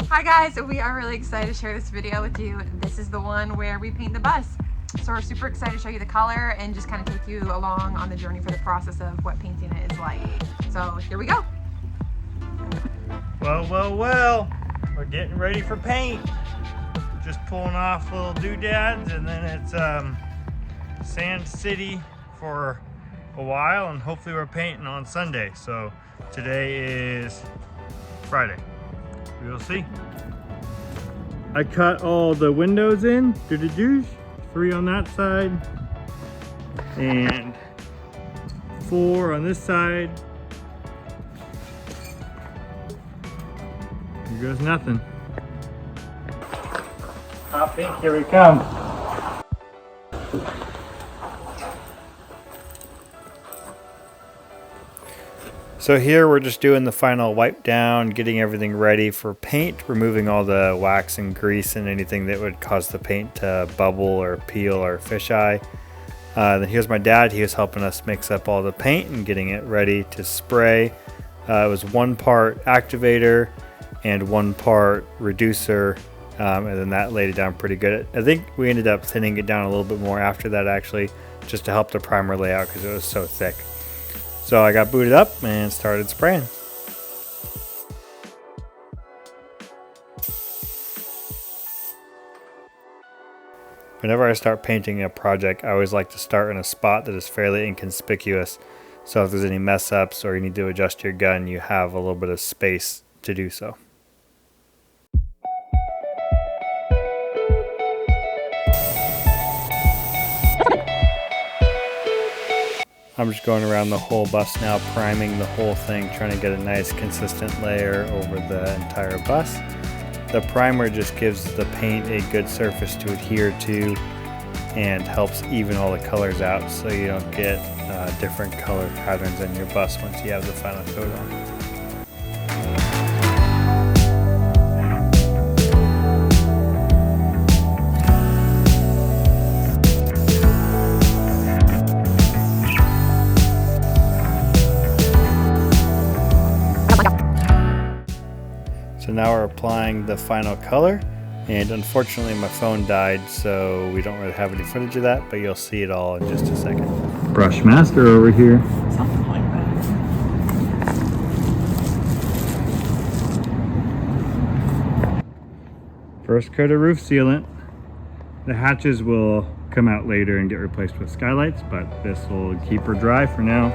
Hi guys, we are really excited to share this video with you. This is the one where we paint the bus. So we're super excited to show you the color and just kind of take you along on the journey for the process of what painting it is like. So here we go. Well, we're getting ready for paint. Just pulling off little doodads, and then it's Sand City for a while, and hopefully we're painting on Sunday. So today is Friday. We will see. I cut all the windows in, 3 on that side and 4 on this side. Here goes nothing. Hot pink, here we come. So here we're just doing the final wipe down, getting everything ready for paint, removing all the wax and grease and anything that would cause the paint to bubble or peel or fisheye. Then here's my dad. He was helping us mix up all the paint and getting it ready to spray. It was 1 part activator and 1 part reducer, and then that laid it down pretty good. I think we ended up thinning it down a little bit more after that, actually, just to help the primer lay out because it was so thick. So I got booted up and started spraying. Whenever I start painting a project, I always like to start in a spot that is fairly inconspicuous. So if there's any mess ups or you need to adjust your gun, you have a little bit of space to do so. I'm just going around the whole bus now, priming the whole thing, trying to get a nice consistent layer over the entire bus. The primer just gives the paint a good surface to adhere to and helps even all the colors out so you don't get different color patterns in your bus once you have the final coat on. So now we're applying the final color, and unfortunately my phone died, so we don't really have any footage of that, but you'll see it all in just a second. Brush master over here. Something like that. First coat of roof sealant. The hatches will come out later and get replaced with skylights, but this will keep her dry for now.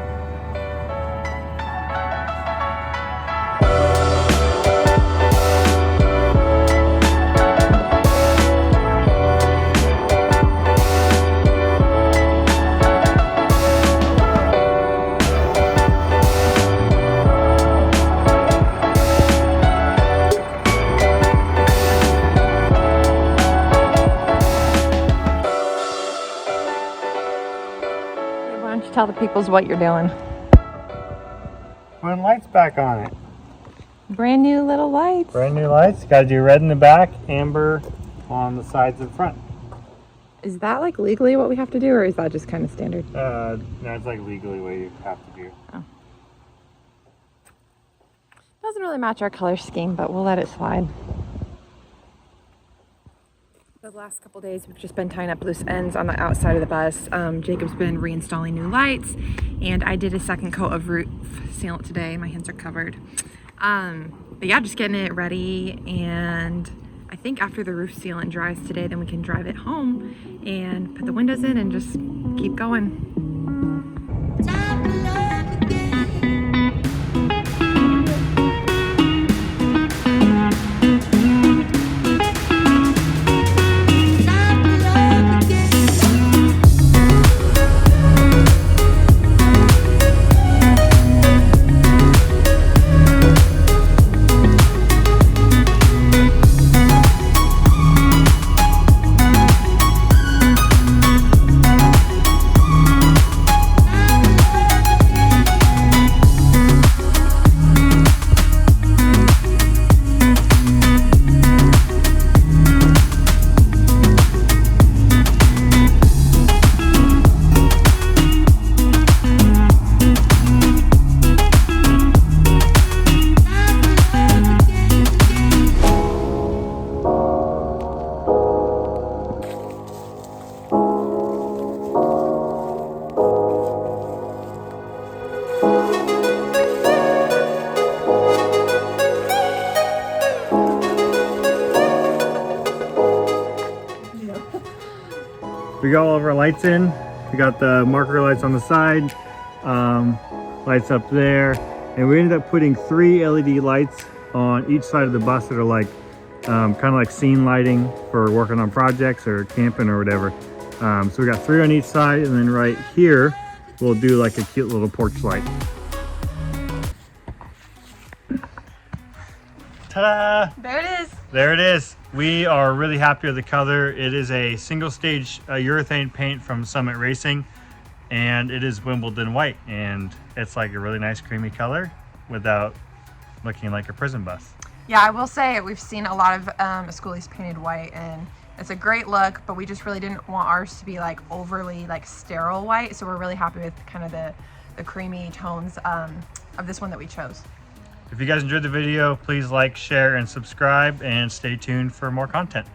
Why don't you tell the peoples what you're doing? Putting lights back on it. Brand new little lights. Brand new lights. Got to do red in the back, amber on the sides and front. Is that like legally what we have to do, or is that just kind of standard? No, it's like legally what you have to do. Oh. Doesn't really match our color scheme, but we'll let it slide. The last couple days we've just been tying up loose ends on the outside of the bus. Jacob's been reinstalling new lights, and I did a second coat of roof sealant today. My hands are covered. But yeah, just getting it ready, and I think after the roof sealant dries today, then we can drive it home and put the windows in and just keep going. we got all of our lights in. We got the marker lights on the side, lights up there, and we ended up putting 3 LED lights on each side of the bus that are like kind of like scene lighting for working on projects or camping or whatever. So we got 3 on each side, and then right here we'll do like a cute little porch light. Ta-da! There it is. There it is. We are really happy with the color. It is a single stage urethane paint from Summit Racing, and it is Wimbledon white, and it's like a really nice creamy color without looking like a prison bus. Yeah, I will say we've seen a lot of Skoolies painted white, and it's a great look, but we just really didn't want ours to be like overly like sterile white, so we're really happy with kind of the creamy tones of this one that we chose. If you guys enjoyed the video, please like, share, and subscribe, and stay tuned for more content.